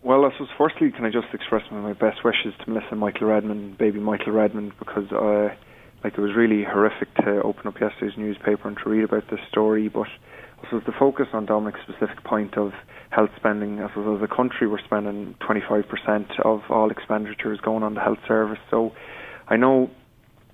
Well, I suppose firstly, can I just express my best wishes to Melissa and Michael Redmond, baby Michael Redmond, because it was really horrific to open up yesterday's newspaper and to read about this story. But I suppose the focus on Dominic's specific point of health spending, I suppose as a country we're spending 25% of all expenditures going on the health service. So I know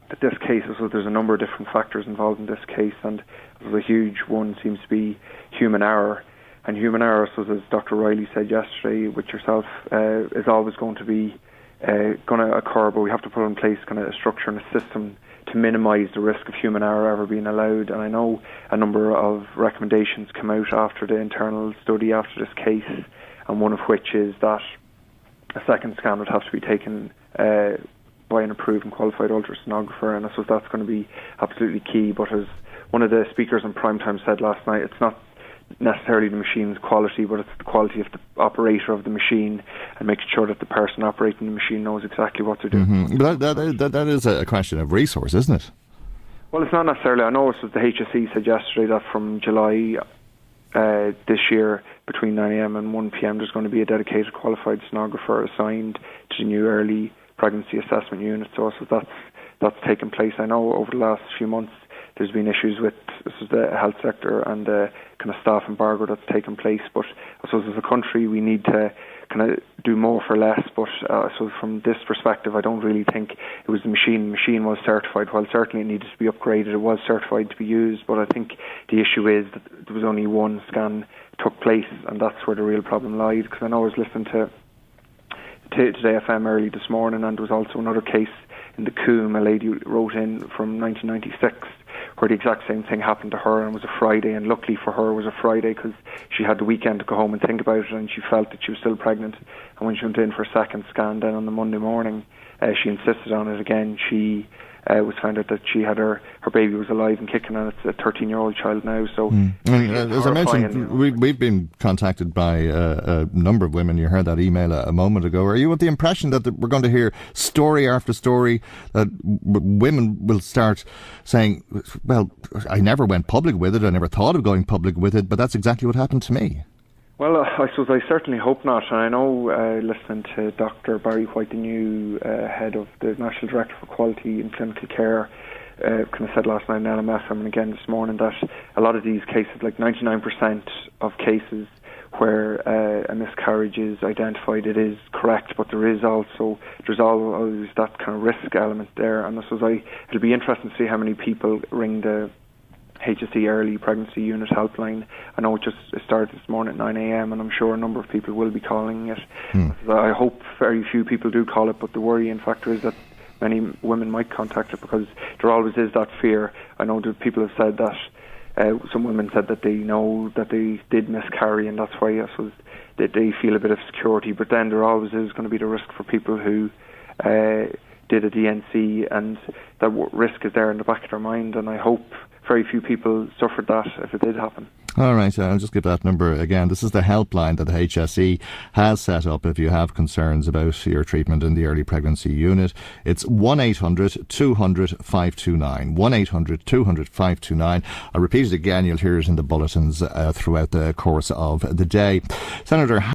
that this case, so there's a number of different factors involved in this case, and a huge one seems to be human error. And human error, so as Dr. Riley said yesterday with yourself, is always going to be going to occur, but we have to put in place kind of a structure and a system to minimise the risk of human error ever being allowed. And I know a number of recommendations come out after the internal study after this case, and one of which is that a second scan would have to be taken by an approved and qualified ultrasonographer, and I suppose that's going to be absolutely key. But as one of the speakers on Primetime said last night, it's not necessarily the machine's quality, but it's the quality of the operator of the machine and making sure that the person operating the machine knows exactly what they're doing. Mm-hmm. But that is a question of resource, isn't it? Well, it's not necessarily. I know it was the HSE said yesterday that from July this year, between 9 a.m. and 1 p.m, there's going to be a dedicated qualified sonographer assigned to the new early pregnancy assessment unit. So that's taken place. I know over the last few months there's been issues with the health sector and the kind of staff embargo that's taken place. But I suppose as a country we need to kind of do more for less. But so from this perspective, I don't really think it was the machine. The machine was certified. While certainly it needed to be upgraded, it was certified to be used. But I think the issue is that there was only one scan took place, and that's where the real problem lied. Because I know I was listening to Today FM early this morning, and there was also another case in the Coombe. A lady wrote in from 1996 where the exact same thing happened to her, and it was a Friday, and luckily for her it was a Friday because she had the weekend to go home and think about it, and she felt that she was still pregnant. And when she went in for a second scan then on the Monday morning, she insisted on it again. She was found out that she had her baby was alive and kicking, and it's a 13-year-old child now. So as I mentioned, we've been contacted by a number of women. You heard that email a moment ago. Are you with the impression that we're going to hear story after story that women will start saying, well, I never went public with it, I never thought of going public with it, but that's exactly what happened to me? Well, I suppose I certainly hope not. And I know, listening to Dr. Barry White, the new head of the National Director for Quality in Clinical Care, kind of said last night in LMFM and again this morning that a lot of these cases, like 99% of cases where a miscarriage is identified, it is correct, but there's always that kind of risk element there. And I suppose it'll be interesting to see how many people ring the HSE Early Pregnancy Unit helpline. I know it started this morning at 9 a.m. and I'm sure a number of people will be calling it. I hope very few people do call it, but the worrying factor is that many women might contact it because there always is that fear. I know that people have said that some women said that they know that they did miscarry, and that's why I suppose that they feel a bit of security. But then there always is going to be the risk for people who did a DNC, and that risk is there in the back of their mind, and I hope very few people suffered that if it did happen. All right, I'll just give that number again. This is the helpline that the HSE has set up if you have concerns about your treatment in the early pregnancy unit. It's 1-800-200-529. 1-800-200-529. I'll repeat it again. You'll hear it in the bulletins throughout the course of the day. Senator